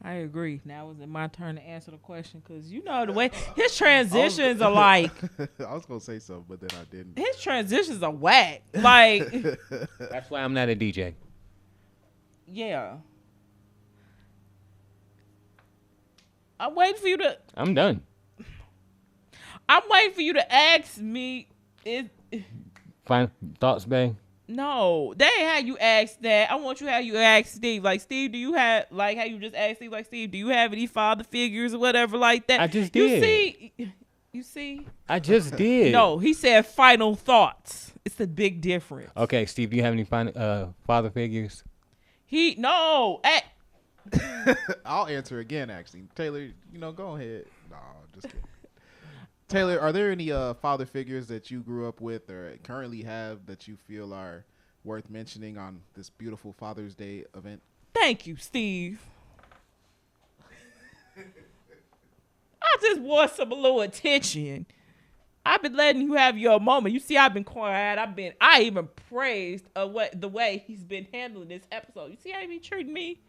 I agree. Now is it my turn to answer the question? Because the way his transitions are like. I was gonna say something, but then I didn't. His transitions are whack. Like. That's why I'm not a DJ. Yeah. I'm waiting for you to. I'm done. I'm waiting for you to ask me. Final thoughts, babe? No, that ain't how you ask that. I want you how you ask Steve. Like, Steve, do you have, like, how you just asked Steve, like, Steve, do you have any father figures or whatever like that? I just did. You see? I just did. No, he said final thoughts. It's a big difference. Okay, Steve, do you have any father figures? No. I'll answer again, actually. Taylor, go ahead. No, just kidding. Taylor, are there any father figures that you grew up with or currently have that you feel are worth mentioning on this beautiful Father's Day event? Thank you, Steve. I just want a little attention. I've been letting you have your moment. You see, I've been quiet. I even praised the way he's been handling this episode. You see how he been treating me?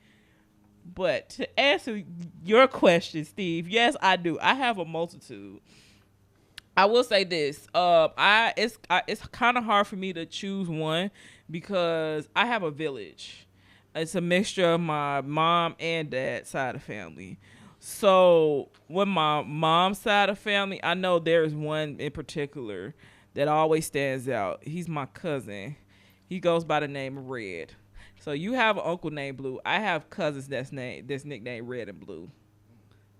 But to answer your question, Steve, yes, I do. I have a multitude. I will say this. It's kind of hard for me to choose one because I have a village. It's a mixture of my mom and dad side of family. So with my mom's side of family, I know there's one in particular that always stands out. He's my cousin. He goes by the name of Red. So you have an uncle named Blue. I have cousins that's nicknamed Red and Blue.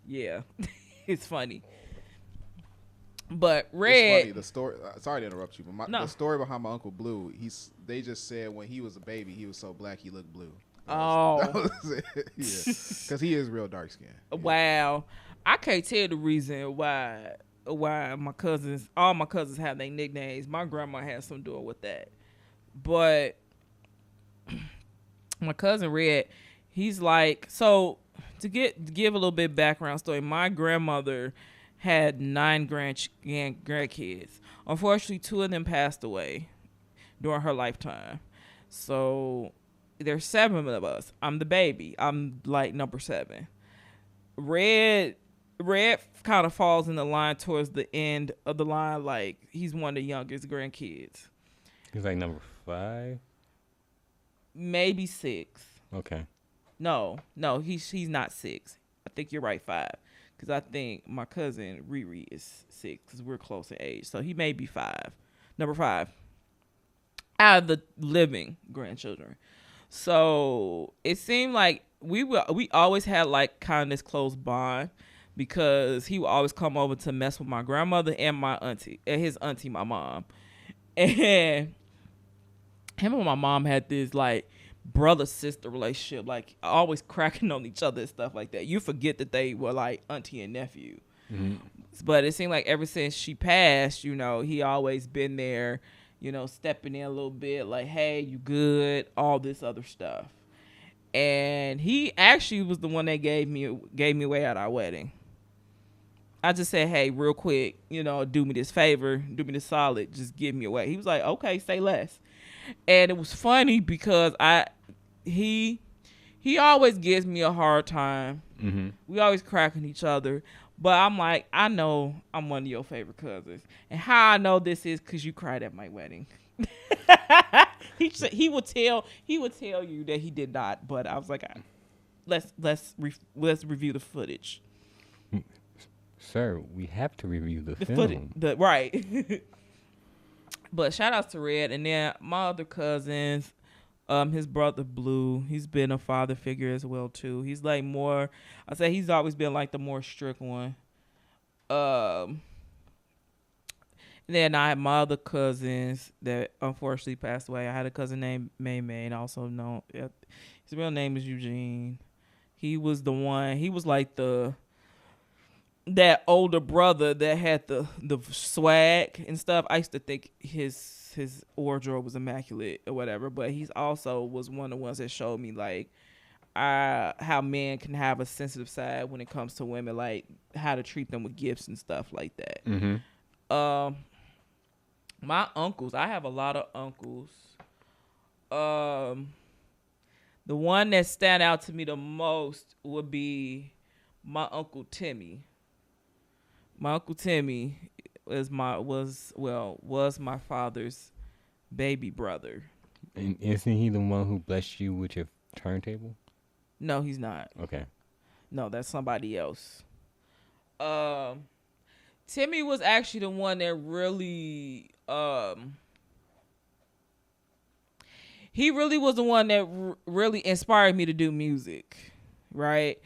Yeah, it's funny. But Red, it's funny, the story. Sorry to interrupt you, but the story behind my Uncle Blue. They just said when he was a baby, he was so black he looked blue. That was it. Yeah, because he is real dark skinned. Yeah. Wow, I can't tell the reason why all my cousins have their nicknames. My grandma has something to do with that, but my cousin Red, he's like, so to give a little bit of background story. My grandmother had 9 grandkids. Unfortunately, 2 of them passed away during her lifetime. So there's 7 of us. I'm the baby. I'm like number 7. Red kind of falls in the line towards the end of the line. Like, he's one of the youngest grandkids. He's like number 5? Maybe 6. Okay. No, he's not 6. I think you're right, 5. Because I think my cousin Riri is 6 because we're close in age. So he may be 5. Number 5. Out of the living grandchildren. So it seemed like we always had like kind of this close bond because he would always come over to mess with my grandmother and my auntie, and his auntie, my mom. And him and my mom had this like brother-sister relationship, like always cracking on each other and stuff like that. You forget that they were like auntie and nephew. Mm-hmm. But it seemed like ever since she passed, he always been there, stepping in a little bit, like, hey, you good, all this other stuff. And he actually was the one that gave me away at our wedding. I just said, hey, real quick, do me this favor, do me this solid, just give me away. He was like, okay, say less. And it was funny because he always gives me a hard time. Mm-hmm. We always cracking each other. But I'm like, I know I'm one of your favorite cousins. And how I know this is because you cried at my wedding. He would tell you that he did not. But I was like, let's review the footage. Sir, we have to review the film. Footage, right. But shout outs to Red. And then my other cousins, his brother Blue, he's been a father figure as well too. He's like more, I say he's always been like the more strict one. And then I had my other cousins that unfortunately passed away. I had a cousin named May May, and also known, his real name is Eugene. He was the one. He was like that older brother that had the swag and stuff. I used to think his wardrobe was immaculate or whatever, but he's also was one of the ones that showed me like how men can have a sensitive side when it comes to women, like how to treat them with gifts and stuff like that. Mm-hmm. My uncles, I have a lot of uncles. The one that stand out to me the most would be my Uncle Timmy. My Uncle Timmy was my father's baby brother. And isn't he the one who blessed you with your turntable? No, he's not. Okay. No, that's somebody else. Timmy was actually the one that really he really was the one that really inspired me to do music, right?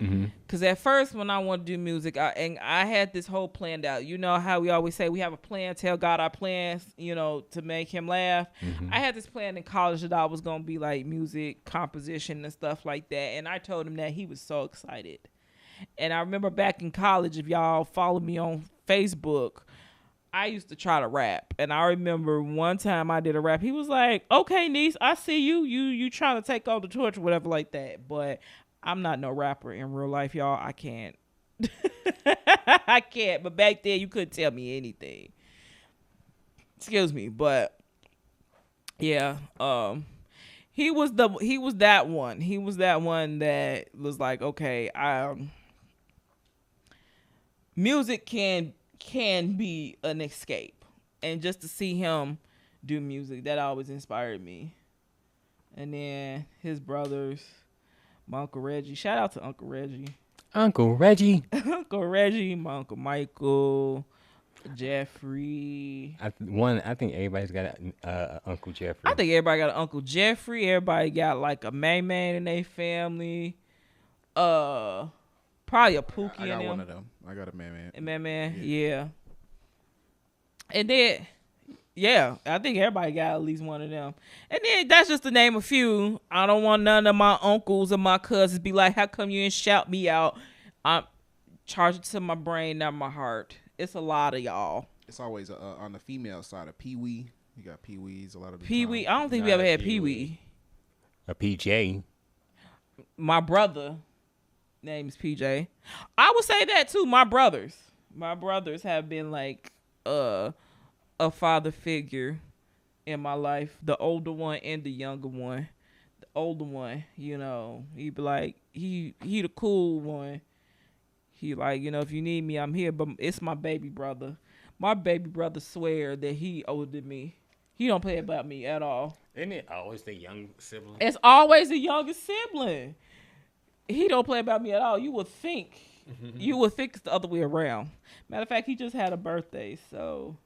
Because at first when I wanted to do music, I had this whole planned out. You know how we always say we have a plan, tell God our plans, to make him laugh. I had this plan in college that I was going to be like music composition and stuff like that. And I told him that. He was so excited. And I remember back in college, if y'all follow me on Facebook, I used to try to rap. And I remember one time I did a rap. He was like, okay, niece, I see you. You trying to take on the torch or whatever like that. But I'm not no rapper in real life, y'all. I can't. I can't. But back then, you couldn't tell me anything. Excuse me. But, yeah. He was that one. He was that one that was like, okay, music can be an escape, and just to see him do music, that always inspired me. And then his brothers, my Uncle Reggie. Shout out to Uncle Reggie. Uncle Reggie. Uncle Reggie, my Uncle Michael, Jeffrey. I think everybody's got Uncle Jeffrey. I think everybody got an Uncle Jeffrey. Everybody got like a man in their family. Probably a Pookie. I got one of them. I got a man. A man, yeah. And then, yeah, I think everybody got at least one of them. And then that's just to name a few. I don't want none of my uncles and my cousins be like, how come you didn't shout me out? I'm charging to my brain, not my heart. It's a lot of y'all. It's always on the female side of Pee-wee. You got Pee-wees a lot of the Pee-wee. time. I don't think we ever had Pee-wee. A PJ. My brother name is PJ. I would say that too. My brothers have been like a father figure in my life. The older one and the younger one. The older one, he be like, he the cool one. He like, if you need me, I'm here. But it's my baby brother. My baby brother swear that he older than me. He don't play about me at all. Isn't it always the young sibling? It's always the youngest sibling. He don't play about me at all. You would think it's the other way around. Matter of fact, he just had a birthday, so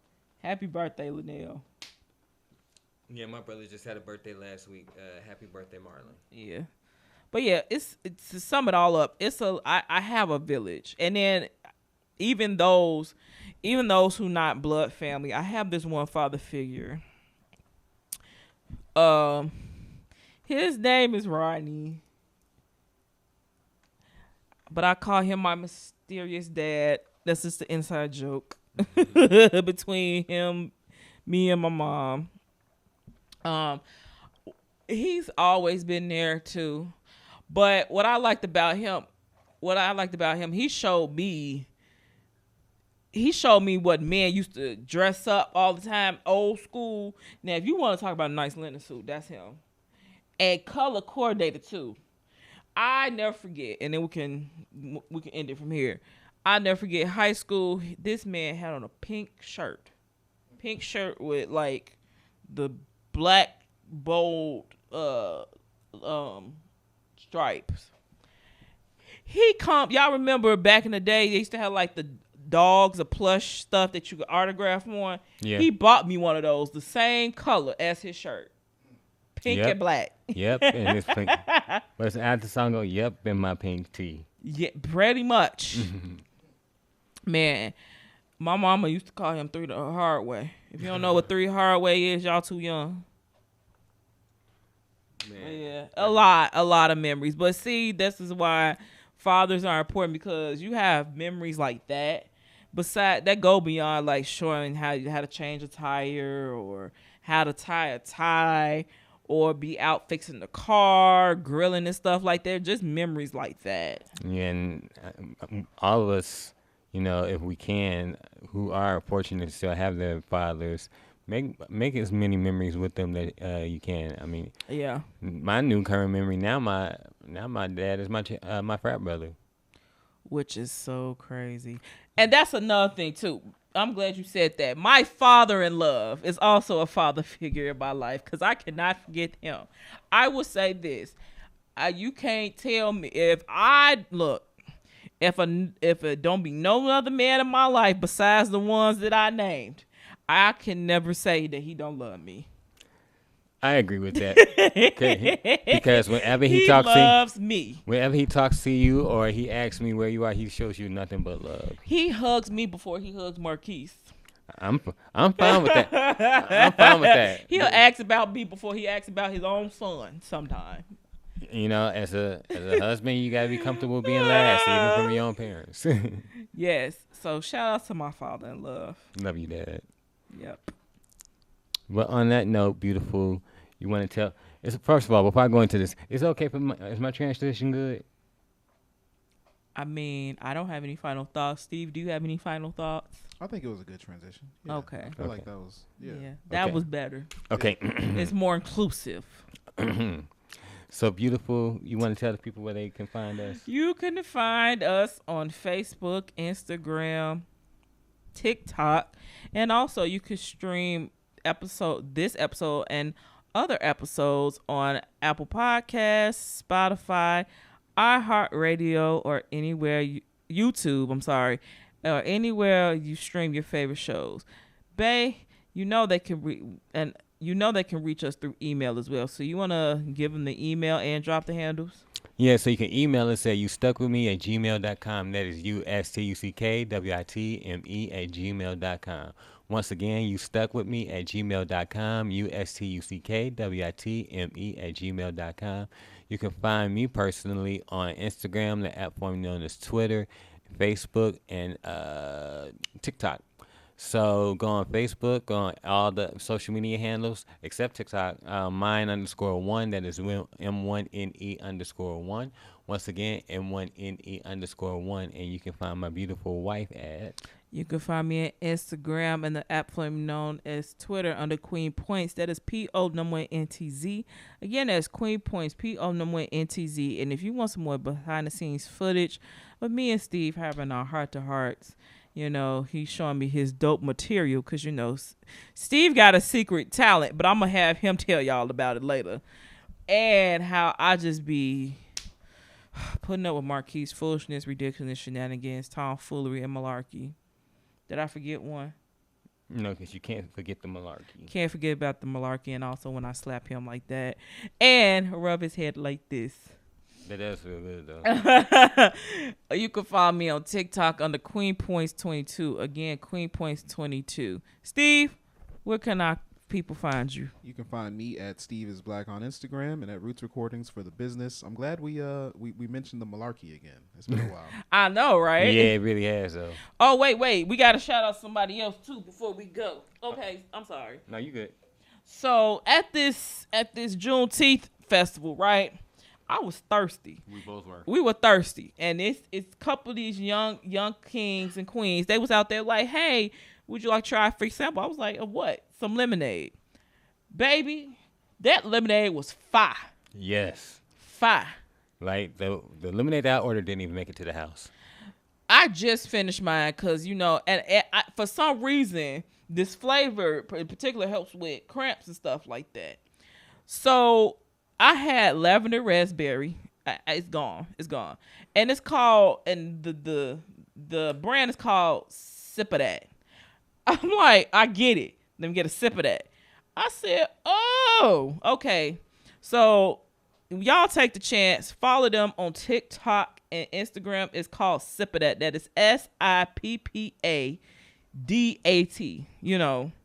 happy birthday, Linnell. Yeah, my brother just had a birthday last week. Happy birthday, Marlon. Yeah, but yeah, it's to sum it all up. I have a village, and then even those who not blood family, I have this one father figure. His name is Rodney. But I call him my mysterious dad. That's just the inside joke between him, me, and my mom. He's always been there too. But what I liked about him, he showed me what men used to dress up all the time, old school. Now, if you want to talk about a nice linen suit, that's him. And color coordinated too. I never forget, and then we can end it from here. I never forget high school. This man had on a pink shirt with like the black bold stripes. Y'all remember back in the day they used to have like the dogs, the plush stuff that you could autograph on. Yeah. He bought me one of those, the same color as his shirt. Pink and black. Yep, and it's pink. But it's after the song go, yep, in my pink tee. Yeah, pretty much. Man, my mama used to call him 3 the hard way. If you don't know what 3 hard way is, y'all too young. Man. Yeah, a lot of memories. But see, this is why fathers are important because you have memories like that. Beside that, go beyond like showing how to change a tire or how to tie a tie or be out fixing the car, grilling and stuff like that. Just memories like that. Yeah, and all of us, if we can, who are fortunate to still have their fathers, make as many memories with them that you can. I mean, Yeah. my new current memory now, my dad is my frat brother. Which is so crazy. And that's another thing too. I'm glad you said that. My father in love is also a father figure in my life because I cannot forget him. I will say this. You can't tell me if it don't be no other man in my life besides the ones that I named, I can never say that he don't love me. I agree with that. Because whenever he loves me. Whenever he talks to you or he asks me where you are, he shows you nothing but love. He hugs me before he hugs Marquise. I'm fine with that. I'm fine with that. He'll ask about me before he asks about his own son sometime. As a husband, you gotta be comfortable being last, even from your own parents. Yes. So shout out to my father in love. Love you, Dad. Yep. But on that note, beautiful, you want to tell? First of all, before I go into this, is it okay is my transition good? I mean, I don't have any final thoughts. Steve, do you have any final thoughts? I think it was a good transition. Yeah, Okay. I feel like that was, that Okay. was better. Okay. It's more inclusive. So beautiful, you want to tell the people where they can find us? You can find us on Facebook, Instagram, TikTok, and also you can stream this episode and other episodes on Apple Podcasts, Spotify, iHeartRadio, or anywhere YouTube. I'm sorry, or anywhere you stream your favorite shows. They can reach us through email as well. So you want to give them the email and drop the handles? Yeah, so you can email us at youstuckwithme@gmail.com. That is USTUCKWITME@gmail.com. Once again, youstuckwithme@gmail.com. USTUCKWITME@gmail.com. You can find me personally on Instagram, the app formerly known as Twitter, Facebook, and TikTok. So go on Facebook, go on all the social media handles except TikTok. Mine _1, that is M1NE_1. Once again, M1NE_1. And you can find my beautiful wife at. You can find me on Instagram and the app formerly known as Twitter under Queen Points. That is PO_NTZ. Again, that's Queen Points, PO_NTZ. And if you want some more behind the scenes footage of me and Steve having our heart to hearts, he's showing me his dope material because, Steve got a secret talent, but I'm going to have him tell y'all about it later. And how I just be putting up with Marquise' foolishness, ridiculous shenanigans, tomfoolery, and malarkey. Did I forget one? No, because you can't forget the malarkey. Can't forget about the malarkey, and also when I slap him like that and rub his head like this. That does feel good, though. You can follow me on TikTok under Queen Points 22. Again, Queen Points 22. Steve, where can our people find you? You can find me at Steve is Black on Instagram and at Roots Recordings for the business. I'm glad we mentioned the malarkey again. It's been a while. I know, right? Yeah, it really has, though. Oh, wait. We got to shout out somebody else, too, before we go. Okay, I'm sorry. No, you good. So, at this Juneteenth festival, right? I was thirsty. We both were. We were thirsty. And it's a couple of these young kings and queens. They was out there like, hey, would you like to try a free sample? I was like, of what? Some lemonade. Baby, that lemonade was fire. Yes. Fire. Like, the lemonade that I ordered didn't even make it to the house. I just finished mine because, for some reason, this flavor in particular helps with cramps and stuff like that. So I had lavender raspberry. It's gone. And it's called, and the brand is called Sip of That. I'm like, I get it. Let me get a sip of that. I said, oh, okay. So y'all take the chance. Follow them on TikTok and Instagram. It's called Sip of That. That is SIPPADAT.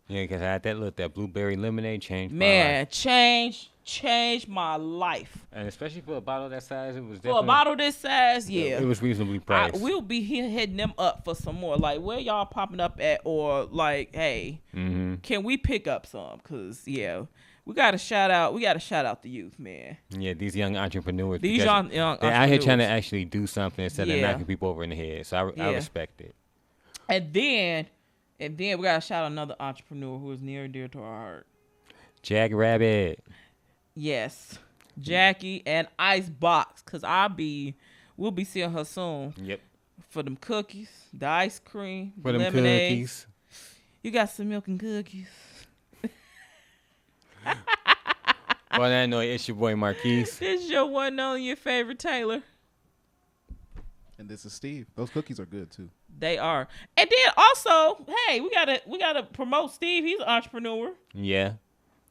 Yeah, because I had that blueberry lemonade changed my Man, life. changed changed my life. And especially for a bottle that size, it was For a bottle this size, yeah. It was reasonably priced. We'll be here hitting them up for some more. Like, where y'all popping up at? Or, like, hey, can we pick up some? Because, yeah, we got to shout out the youth, man. Yeah, these young entrepreneurs. They're out here trying to actually do something instead of knocking people over in the head. So I respect it. And then we got to shout out another entrepreneur who is near and dear to our heart. Jack Rabbit. Yes. Jackie and Icebox. Because we'll be seeing her soon. Yep. For them cookies, the ice cream, for them lemonade. Cookies. You got some milk and cookies. Well, I know it's your boy Marquise. This is your one and only, your favorite Taylor. And this is Steve. Those cookies are good too. They are. And then also, hey, we gotta promote Steve. He's an entrepreneur. Yeah.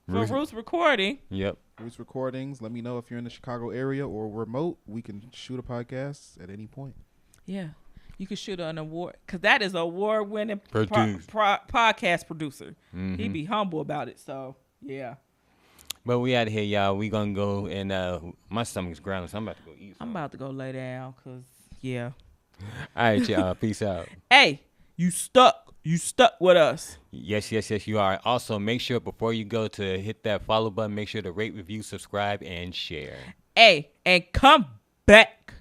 For Roots Recording. Yep. Roots Recordings. Let me know if you're in the Chicago area or remote. We can shoot a podcast at any point. Yeah. You can shoot an award. Because that is an award-winning podcast producer. Mm-hmm. He be humble about it. So, yeah. But we out of here, y'all. We gonna go and my stomach's growling, so I'm about to go eat. I'm about to go lay down because, yeah. All right, y'all. Peace out. Hey, you stuck with us. Yes, you are. Also, make sure before you go to hit that follow button, make sure to rate, review, subscribe, and share. Hey, and come back.